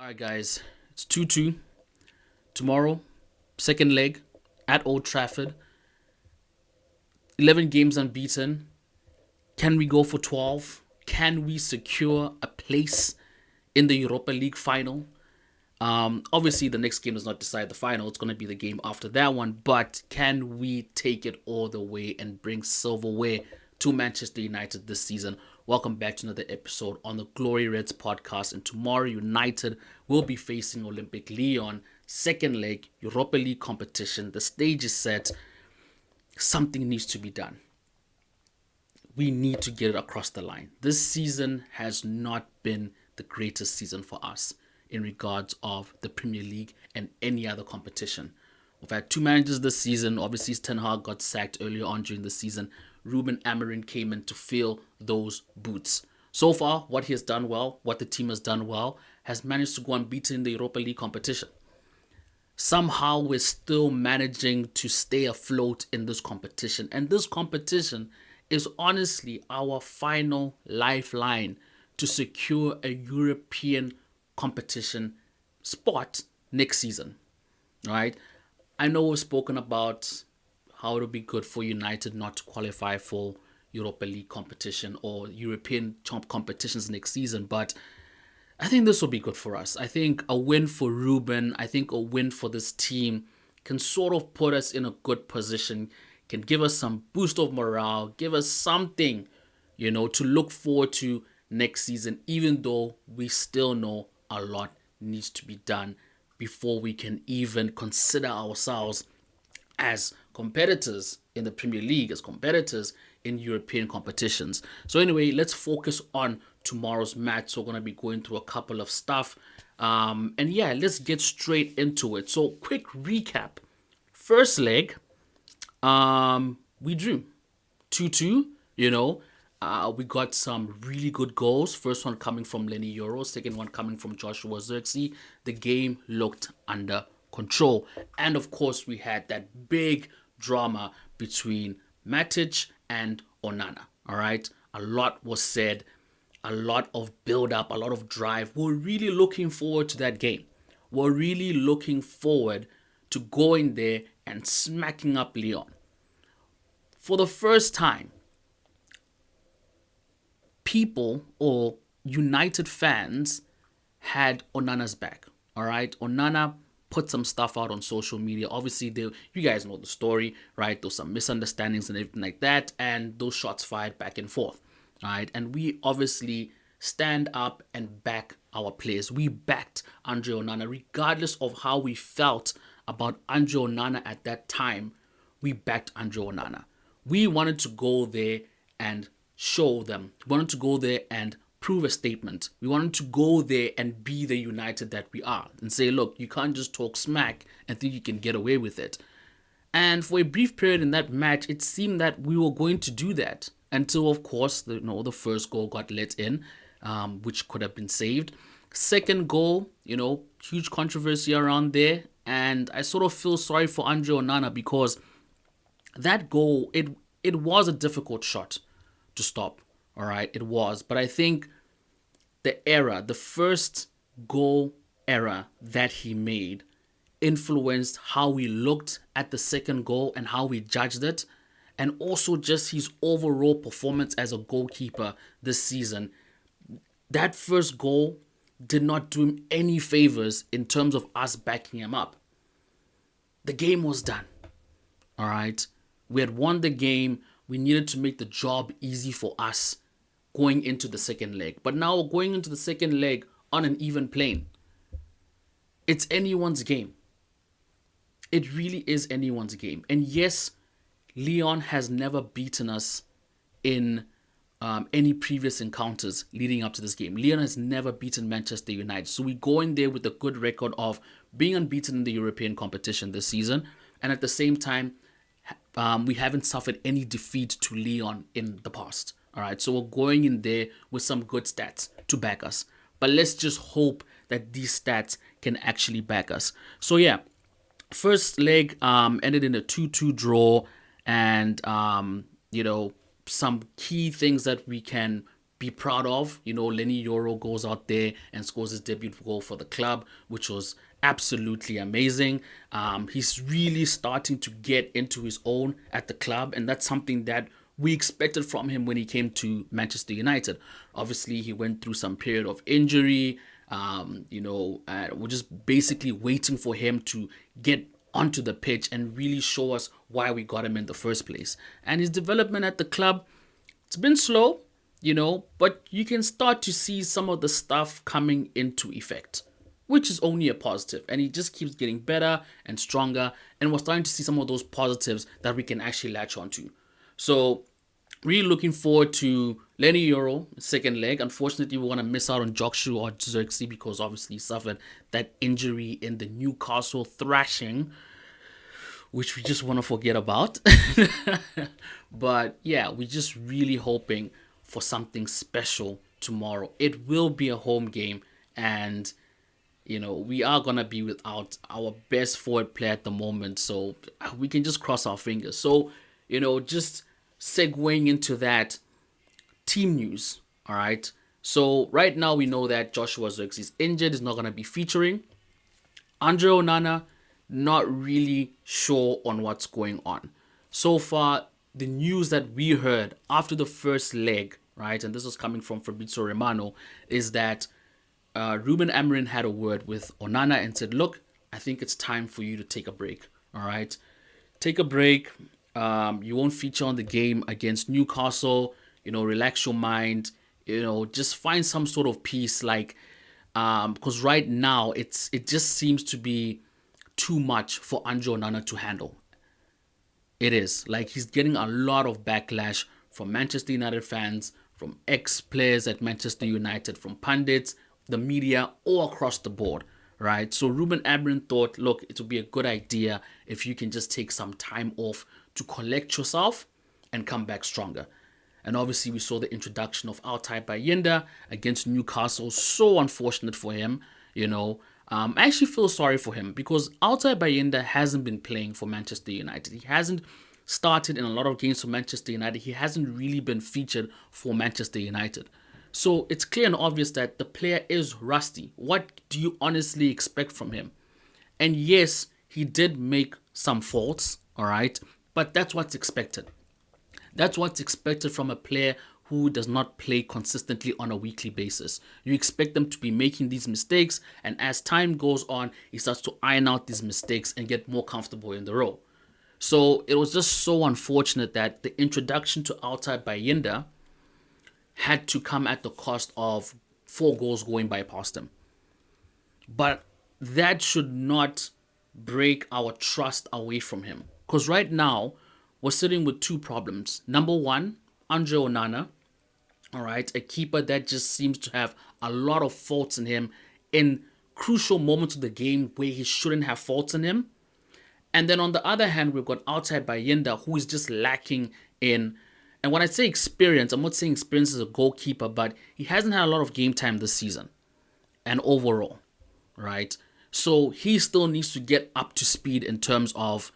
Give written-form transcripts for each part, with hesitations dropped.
All right, guys, it's 2-2 tomorrow, second leg at Old Trafford. 11 games unbeaten. Can we go for 12? Can we secure a place in the Europa League final? Obviously, the next game does not decide the final. It's going to be the game after that one. But can we take it all the way and bring silverware to Manchester United this season? Welcome back to another episode on the Glory Reds podcast. And tomorrow, United will be facing Olympic Lyon, second leg, Europa League competition. The stage is set. Something needs to be done. We need to get it across the line. This season has not been the greatest season for us in regards of the Premier League and any other competition. We've had two managers this season. Obviously, Ten Hag got sacked earlier on during the season. Ruben Amorim came in to fill those boots. So far, what he has done well, what the team has done well, has managed to go unbeaten in the Europa League competition. Somehow, we're still managing to stay afloat in this competition. And this competition is honestly our final lifeline to secure a European competition spot next season. All right. I know we've spoken about how it would be good for United not to qualify for Europa League competition or European competitions next season, but I think this will be good for us. I think a win for Ruben, I think a win for this team can sort of put us in a good position, can give us some boost of morale, give us something, to look forward to next season, even though we still know a lot needs to be done before we can even consider ourselves as competitors in the Premier League, as competitors in European competitions. So anyway, let's focus on tomorrow's match. So we're going to be going through a couple of stuff. Let's get straight into it. So quick recap. First leg, we drew 2-2, we got some really good goals. First one coming from Lenny Euro, second one coming from Joshua Zirkzee. The game looked under control. And of course, we had that big drama between Matic and Onana. All right. A lot was said, a lot of build up, a lot of drive. We're really looking forward to that game. We're really looking forward to going there and smacking up Lyon. For the first time, people or United fans had Onana's back. All right. Onana put some stuff out on social media. Obviously, you guys know the story, right? There's some misunderstandings and everything like that. And those shots fired back and forth. All right. And we obviously stand up and back our players. We backed Andre Onana, regardless of how we felt about Andre Onana at that time. We backed Andre Onana. We wanted to go there and show them. We wanted to go there and prove a statement. We wanted to go there and be the United that we are and say, look, you can't just talk smack and think you can get away with it. And for a brief period in that match, it seemed that we were going to do that until, of course, the first goal got let in, which could have been saved. Second goal, huge controversy around there. And I sort of feel sorry for Andre Onana because that goal, it was a difficult shot to stop. All right, it was. But I think the first goal error that he made influenced how we looked at the second goal and how we judged it. And also just his overall performance as a goalkeeper this season. That first goal did not do him any favors in terms of us backing him up. The game was done. All right. We had won the game. We needed to make the job easy for us going into the second leg. But now we're going into the second leg on an even plane. It's anyone's game. It really is anyone's game. And yes, Lyon has never beaten us in any previous encounters leading up to this game. Lyon has never beaten Manchester United. So we go in there with a good record of being unbeaten in the European competition this season. And at the same time, we haven't suffered any defeat to Lyon in the past. All right, so we're going in there with some good stats to back us. But let's just hope that these stats can actually back us. So yeah, first leg ended in a 2-2 draw. And, some key things that we can be proud of. Lenny Euro goes out there and scores his debut goal for the club, which was absolutely amazing. He's really starting to get into his own at the club, and that's something that we expected from him when he came to Manchester United. Obviously, he went through some period of injury. We're just basically waiting for him to get onto the pitch and really show us why we got him in the first place. And his development at the club, it's been slow, but you can start to see some of the stuff coming into effect, which is only a positive. And he just keeps getting better and stronger. And we're starting to see some of those positives that we can actually latch onto. So, really looking forward to Lenny Euro, second leg. Unfortunately, we want to miss out on Jokshu or Xerxes because obviously he suffered that injury in the Newcastle thrashing, which we just want to forget about. But yeah, we're just really hoping for something special tomorrow. It will be a home game, and we are going to be without our best forward player at the moment, so we can just cross our fingers. So, just segueing into that, team news, all right? So right now we know that Joshua Zirkzee is injured, is not going to be featuring. Andre Onana, not really sure on what's going on. So far, the news that we heard after the first leg, right, and this was coming from Fabrizio Romano, is that Ruben Amorim had a word with Onana and said, look, I think it's time for you to take a break, all right? Take a break. You won't feature on the game against Newcastle. Relax your mind. Just find some sort of peace. Because right now it just seems to be too much for Andre Onana to handle. It is like he's getting a lot of backlash from Manchester United fans, from ex-players at Manchester United, from pundits, the media, all across the board, right? So Ruben Amorim thought, look, it would be a good idea if you can just take some time off to collect yourself and come back stronger. And obviously we saw the introduction of Altay Bayinda against Newcastle. So unfortunate for him, I actually feel sorry for him because Altay Bayinda hasn't been playing for Manchester United. He hasn't started in a lot of games for Manchester United. He hasn't really been featured for Manchester United. So it's clear and obvious that the player is rusty. What do you honestly expect from him? And yes, he did make some faults, all right? But that's what's expected. That's what's expected from a player who does not play consistently on a weekly basis. You expect them to be making these mistakes, and as time goes on, he starts to iron out these mistakes and get more comfortable in the role. So it was just so unfortunate that the introduction to Altay Bayinda had to come at the cost of 4 goals going by past him. But that should not break our trust away from him. Because right now, we're sitting with 2 problems. Number 1, Andre Onana, all right, a keeper that just seems to have a lot of faults in him in crucial moments of the game where he shouldn't have faults in him. And then on the other hand, we've got Altay Bayinda, who is just lacking in, and when I say experience, I'm not saying experience as a goalkeeper, but he hasn't had a lot of game time this season and overall, right? So he still needs to get up to speed in terms of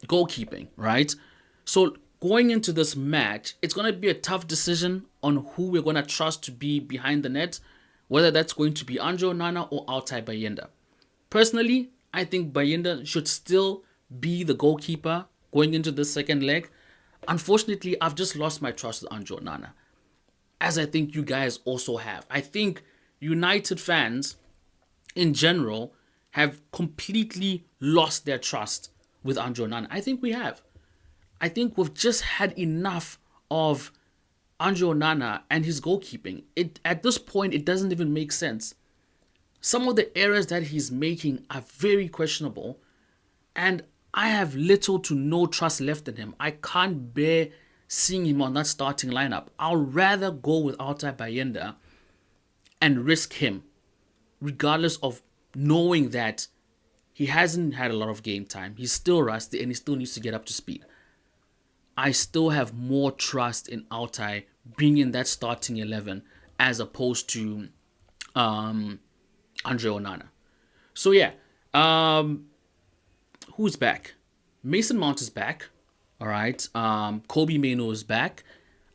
goalkeeping, right? So going into this match, it's going to be a tough decision on who we're going to trust to be behind the net, whether that's going to be Andre Onana or Altay Bayinda. Personally, I think Bayinda should still be the goalkeeper going into the second leg. Unfortunately, I've just lost my trust with Andre Onana, as I think you guys also have. I think United fans in general have completely lost their trust with Andre Onana. I think we have. I think we've just had enough of Andre Onana and his goalkeeping. At this point, it doesn't even make sense. Some of the errors that he's making are very questionable, and I have little to no trust left in him. I can't bear seeing him on that starting lineup. I'll rather go with Altay Bayinda and risk him, regardless of knowing that he hasn't had a lot of game time. He's still rusty and he still needs to get up to speed. I still have more trust in Altay being in that starting 11 as opposed to Andre Onana. So yeah, who's back? Mason Mount is back. All right. Kobe Mainoo is back.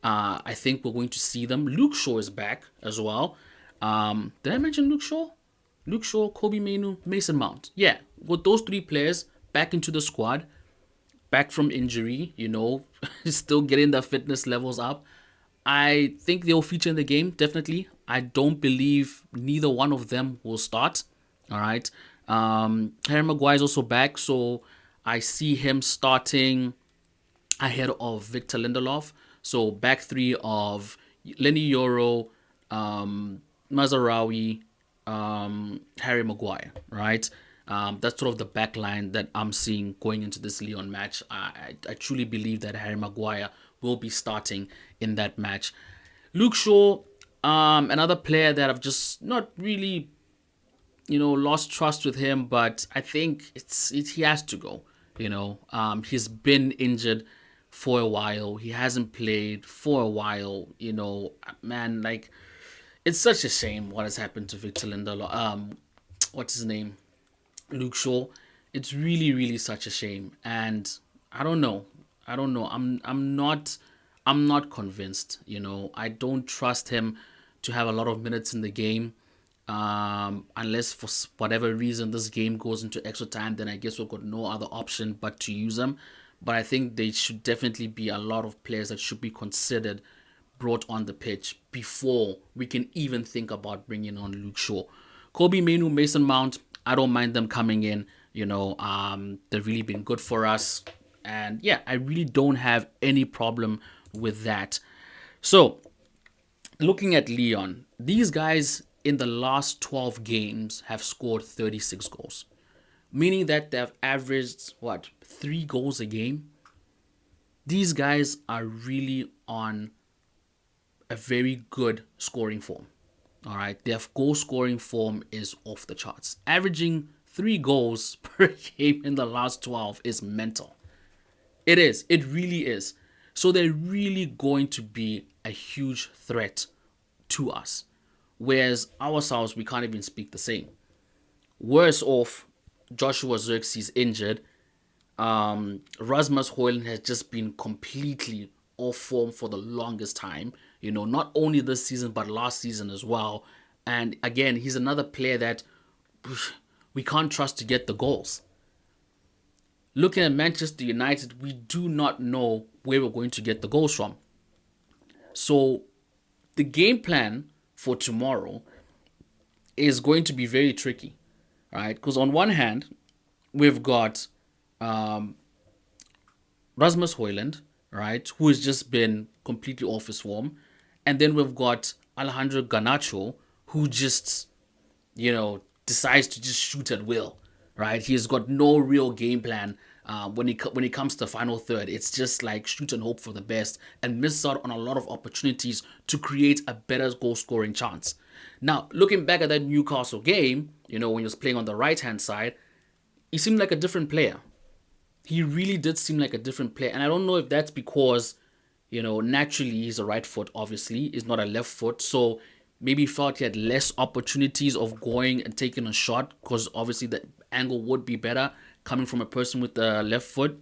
I think we're going to see them. Luke Shaw is back as well. Did I mention Luke Shaw? Luke Shaw, Kobe Mainu, Mason Mount. Yeah, with those three players back into the squad, back from injury, still getting their fitness levels up. I think they'll feature in the game, definitely. I don't believe neither one of them will start. All right. Harry Maguire is also back, so I see him starting ahead of Victor Lindelof. So back three of Lenny Yoro, Mazarawi, Harry Maguire, right? That's sort of the back line that I'm seeing going into this Lyon match. I truly believe that Harry Maguire will be starting in that match. Luke Shaw, another player that I've just not really, lost trust with him, but I think he has to go. He's been injured for a while. He hasn't played for a while. Man, like it's such a shame what has happened to Victor Lindelof. What's his name? Luke Shaw. It's really, really such a shame, and I don't know. I'm not convinced. I don't trust him to have a lot of minutes in the game. Unless for whatever reason this game goes into extra time, then I guess we've got no other option but to use them. But I think there should definitely be a lot of players that should be considered brought on the pitch before we can even think about bringing on Luke Shaw. Kobe Mainu, Mason Mount, I don't mind them coming in. They've really been good for us. And yeah, I really don't have any problem with that. So, looking at Lyon, these guys in the last 12 games have scored 36 goals, meaning that they've averaged, 3 goals a game? These guys are really on a very good scoring form. All right, their goal scoring form is off the charts. Averaging 3 goals per game in the last 12 is mental. It is. It really is. So they're really going to be a huge threat to us. Whereas ourselves, we can't even speak the same. Worse off, Joshua Zirkzee injured. Rasmus Højlund has just been completely off form for the longest time. Not only this season, but last season as well. And again, he's another player that we can't trust to get the goals. Looking at Manchester United, we do not know where we're going to get the goals from. So the game plan for tomorrow is going to be very tricky, right? Because on one hand, we've got Rasmus Højlund, right, who has just been completely off his form. And then we've got Alejandro Garnacho, who just, decides to just shoot at will, right? He has got no real game plan when it comes to the final third. It's just like shoot and hope for the best and miss out on a lot of opportunities to create a better goal scoring chance. Now, looking back at that Newcastle game, when he was playing on the right-hand side, he seemed like a different player. He really did seem like a different player. And I don't know if that's because, naturally he's a right foot, obviously. He's not a left foot. So maybe he felt he had less opportunities of going and taking a shot because obviously the angle would be better coming from a person with the left foot.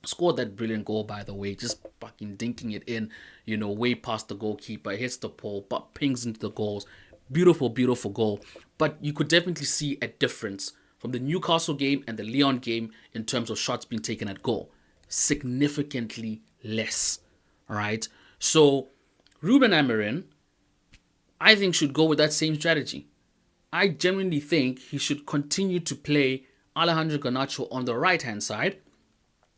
Scored that brilliant goal, by the way, just fucking dinking it in, way past the goalkeeper, hits the pole, but pings into the goals. Beautiful, beautiful goal. But you could definitely see a difference from the Newcastle game and the Lyon game in terms of shots being taken at goal. Significantly less. All right. So Ruben Amorim, I think, should go with that same strategy. I genuinely think he should continue to play Alejandro Garnacho on the right-hand side.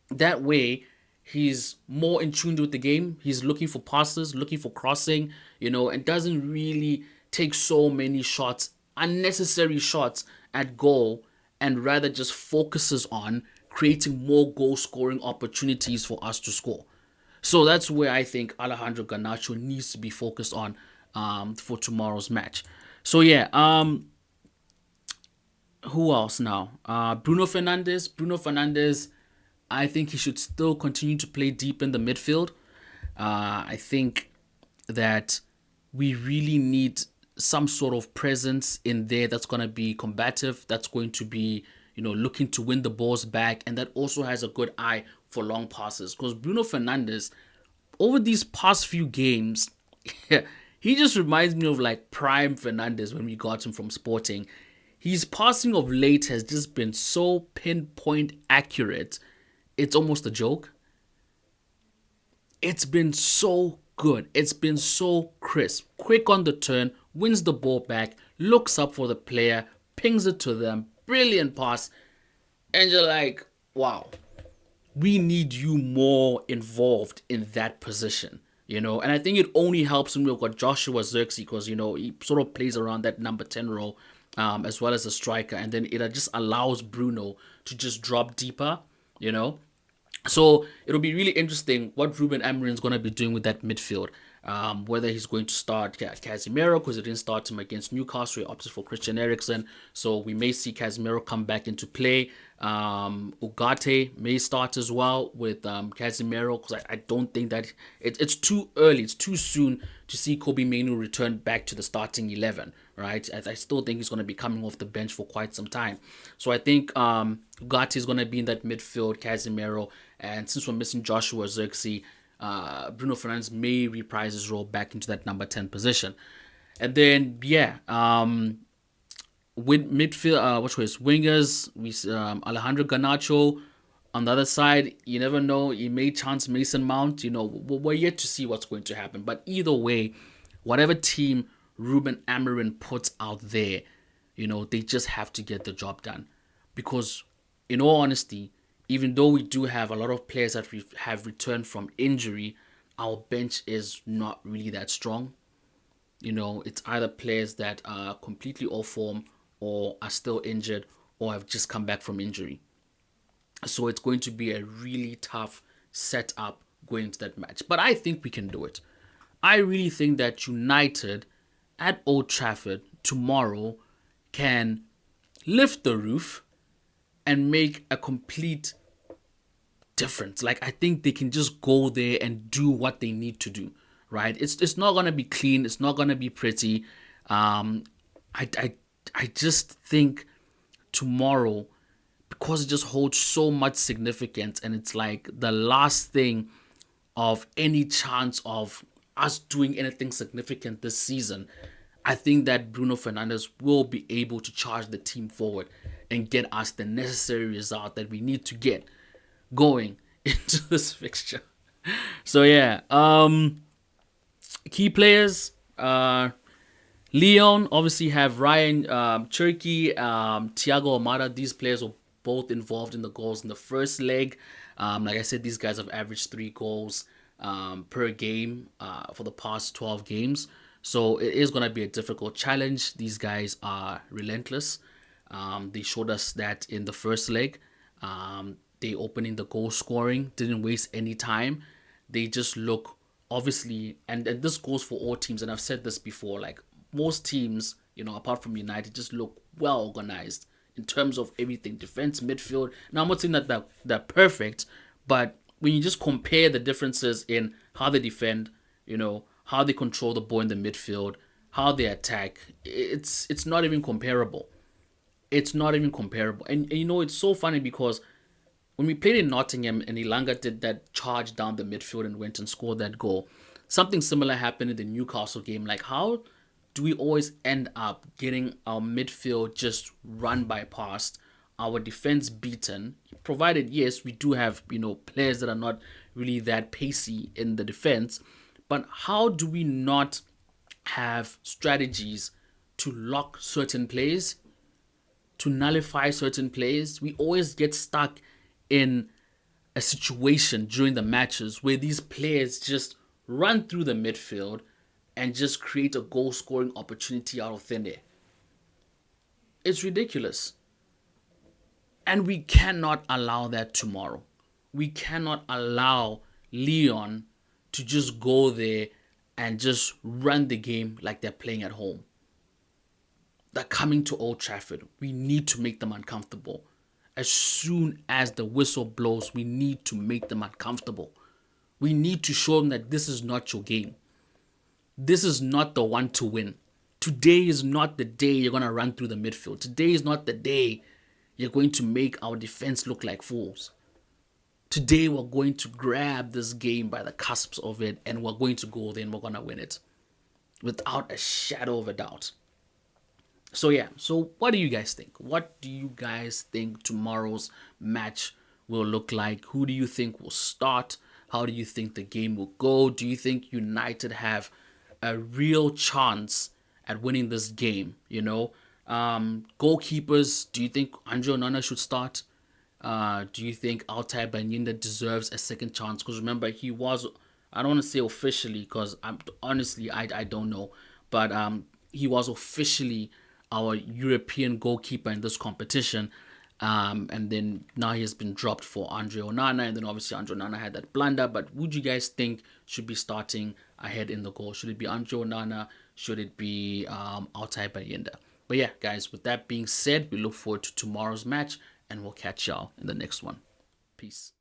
That way, he's more in tune with the game. He's looking for passes, looking for crossing, and doesn't really take so many shots, unnecessary shots at goal, and rather just focuses on creating more goal-scoring opportunities for us to score. So that's where I think Alejandro Garnacho needs to be focused on for tomorrow's match. So yeah, who else now? Bruno Fernandes. Bruno Fernandes, I think he should still continue to play deep in the midfield. I think that we really need some sort of presence in there that's going to be combative, that's going to be, looking to win the balls back, and that also has a good eye for long passes. Because Bruno Fernandes, over these past few games, he just reminds me of like prime Fernandes when we got him from Sporting. His passing of late has just been so pinpoint accurate. It's almost a joke. It's been so good. It's been so crisp. Quick on the turn, wins the ball back, looks up for the player, pings it to them. Brilliant pass. And you're like, wow, we need you more involved in that position. And I think it only helps when we've got Joshua Zirkzee because, he sort of plays around that number 10 role as well as a striker. And then it just allows Bruno to just drop deeper, you know. So it'll be really interesting what Ruben Amorim is going to be doing with that midfield. Whether he's going to start Casemiro because he didn't start him against Newcastle, he opted for Christian Eriksen. So we may see Casemiro come back into play. Ugarte may start as well with Casemiro because I don't think that it's too early. It's too soon to see Kobe Mainoo return back to the starting 11, right? I still think he's going to be coming off the bench for quite some time. So I think Ugarte is going to be in that midfield, Casemiro. And since we're missing Joshua Zirkzee, Bruno Fernandes may reprise his role back into that number 10 position. And then, with midfield, wingers, we Alejandro Garnacho. On the other side, you never know. He may chance Mason Mount. We're yet to see what's going to happen. But either way, whatever team Ruben Amorim puts out there, they just have to get the job done. Because, in all honesty, even though we do have a lot of players that we have returned from injury, our bench is not really that strong. It's either players that are completely off form or are still injured or have just come back from injury. So it's going to be a really tough setup going into that match. But I think we can do it. I really think that United at Old Trafford tomorrow can lift the roof and make a complete difference. Like, I think they can just go there and do what they need to do, right? It's not going to be clean. It's not going to be pretty. I just think tomorrow, because it just holds so much significance and it's like the last thing of any chance of us doing anything significant this season, I think that Bruno Fernandes will be able to charge the team forward and get us the necessary result that we need to get going into this fixture. So key players, Lyon obviously have Ryan Cherki, Thiago Almada. These players were both involved in the goals in the first leg. Like I said, these guys have averaged 3 goals per game for the past 12 games. So it is going to be a difficult challenge. These guys are relentless. They showed us that in the first leg. They opening the goal scoring, didn't waste any time. They just look, obviously, and this goes for all teams, and I've said this before, like most teams, apart from United, just look well organized in terms of everything, defense, midfield. Now, I'm not saying that they're perfect, but when you just compare the differences in how they defend, how they control the ball in the midfield, how they attack, it's not even comparable. It's not even comparable. And it's so funny because when we played in Nottingham and Ilanga did that charge down the midfield and went and scored that goal, something similar happened in the Newcastle game. Like, how do we always end up getting our midfield just run bypassed, our defense beaten? Provided, yes, we do have, players that are not really that pacey in the defense, but how do we not have strategies to lock certain plays, to nullify certain plays? We always get stuck in a situation during the matches where these players just run through the midfield and just create a goal scoring opportunity out of thin air. It's ridiculous. And we cannot allow that tomorrow. We cannot allow Lyon to just go there and just run the game like they're playing at home. They're coming to Old Trafford. We need to make them uncomfortable. As soon as the whistle blows, we need to make them uncomfortable. We need to show them that this is not your game. This is not the one to win. Today is not the day you're going to run through the midfield. Today is not the day you're going to make our defense look like fools. Today we're going to grab this game by the cusps of it, and we're going to go there and we're gonna win it without a shadow of a doubt. So yeah, so what do you guys think? What do you guys think tomorrow's match will look like? Who do you think will start? How do you think the game will go? Do you think United have a real chance at winning this game? Goalkeepers. Do you think Andre Onana should start? Do you think Altay Banyinda deserves a second chance? Because remember, he was, I don't want to say officially, because I'm honestly, I don't know, but he was officially our European goalkeeper in this competition. And then now he has been dropped for Andre Onana, and then obviously Andre Onana had that blunder. But would you guys think should be starting ahead in the goal? Should it be Andre Onana? Should it be Altay Banyinda? But yeah, guys, with that being said, we look forward to tomorrow's match, and we'll catch y'all in the next one. Peace.